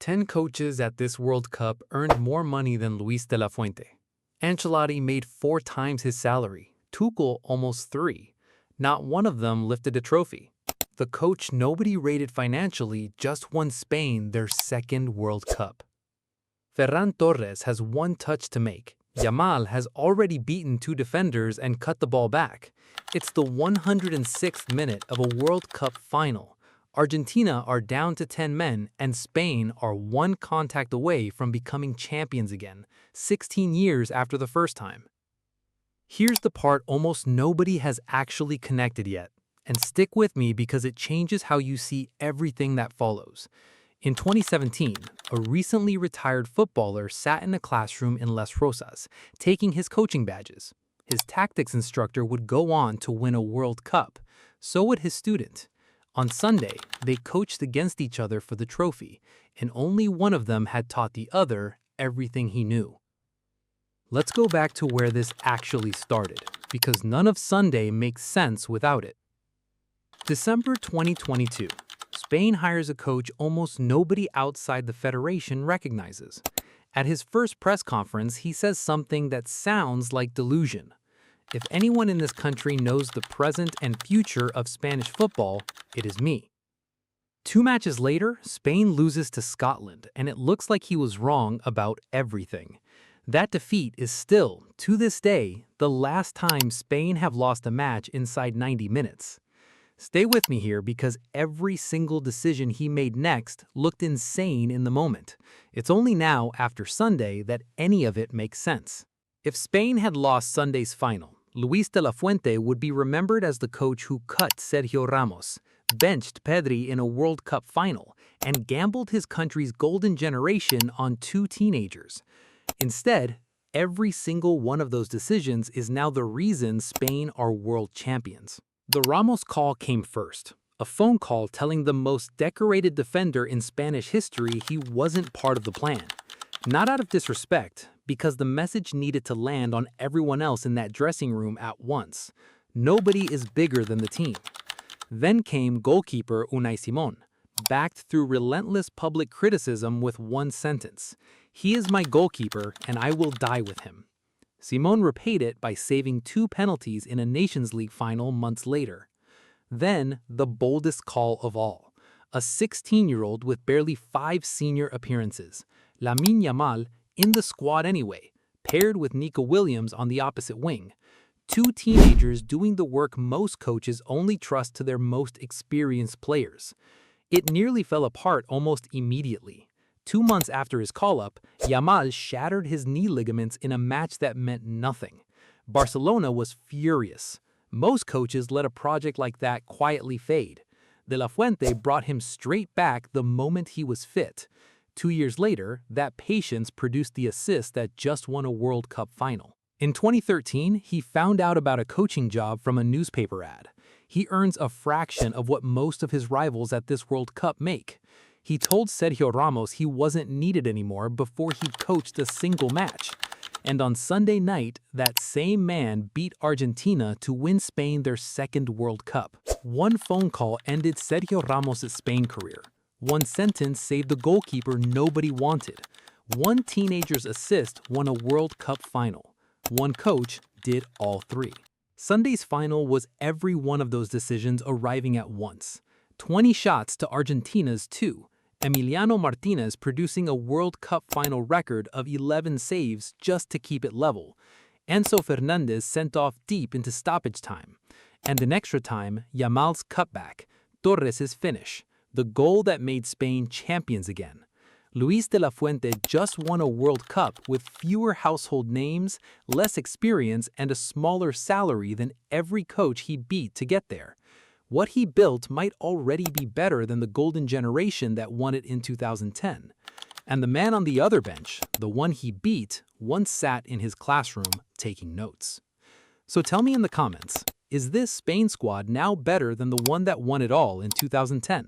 10 coaches at this World Cup earned more money than Luis de la Fuente. Ancelotti made 4 times his salary, Tuchel almost 3. Not one of them lifted a trophy. The coach nobody rated financially just won Spain their second World Cup. Ferran Torres has 1 touch to make. Yamal has already beaten 2 defenders and cut the ball back. It's the 106th minute of a World Cup final. Argentina are down to 10 men, and Spain are 1 contact away from becoming champions again, 16 years after the first time. Here's the part almost nobody has actually connected yet, and stick with me because it changes how you see everything that follows. In 2017, a recently retired footballer sat in a classroom in Les Rosas, taking his coaching badges. His tactics instructor would go on to win a World Cup. So would his student. On Sunday, they coached against each other for the trophy, and only one of them had taught the other everything he knew. Let's go back to where this actually started, because none of Sunday makes sense without it. December 2022. Spain hires a coach almost nobody outside the federation recognizes. At his first press conference, he says something that sounds like delusion. If anyone in this country knows the present and future of Spanish football, it is me. 2 matches later, Spain loses to Scotland, and it looks like he was wrong about everything. That defeat is still, to this day, the last time Spain have lost a match inside 90 minutes. Stay with me here because every single decision he made next looked insane in the moment. It's only now, after Sunday, that any of it makes sense. If Spain had lost Sunday's final, Luis de la Fuente would be remembered as the coach who cut Sergio Ramos, benched Pedri in a World Cup final, and gambled his country's golden generation on 2 teenagers. Instead, every single one of those decisions is now the reason Spain are world champions. The Ramos call came first, a phone call telling the most decorated defender in Spanish history he wasn't part of the plan. Not out of disrespect, because the message needed to land on everyone else in that dressing room at once. Nobody is bigger than the team. Then came goalkeeper Unai Simón, backed through relentless public criticism with 1 sentence. "He is my goalkeeper, and I will die with him." Simón repaid it by saving 2 penalties in a Nations League final months later. Then, the boldest call of all. A 16-year-old with barely 5 senior appearances, Lamine Yamal, in the squad anyway, paired with Nico on the opposite wing. 2 teenagers doing the work most coaches only trust to their most experienced players. It nearly fell apart almost immediately. 2 months after his call-up, Yamal shattered his knee ligaments in a match that meant nothing. Barcelona was furious. Most coaches let a project like that quietly fade. De la Fuente brought him straight back the moment he was fit. 2 years later, that patience produced the assist that just won a World Cup final. In 2013, he found out about a coaching job from a newspaper ad. He earns a fraction of what most of his rivals at this World Cup make. He told Sergio Ramos he wasn't needed anymore before he'd coached a single match. And on Sunday night, that same man beat Argentina to win Spain their second World Cup. 1 phone call ended Sergio Ramos' Spain career. 1 sentence saved the goalkeeper nobody wanted. 1 teenager's assist won a World Cup final. 1 coach did all 3. Sunday's final was every one of those decisions arriving at once. 20 shots to Argentina's 2. Emiliano Martinez producing a World Cup final record of 11 saves just to keep it level. Enzo Fernandez sent off deep into stoppage time. And in extra time, Yamal's cutback, Torres' finish, the goal that made Spain champions again. Luis de la Fuente just won a World Cup with fewer household names, less experience, and a smaller salary than every coach he beat to get there. What he built might already be better than the golden generation that won it in 2010. And the man on the other bench, the one he beat, once sat in his classroom taking notes. So tell me in the comments, is this Spain squad now better than the one that won it all in 2010?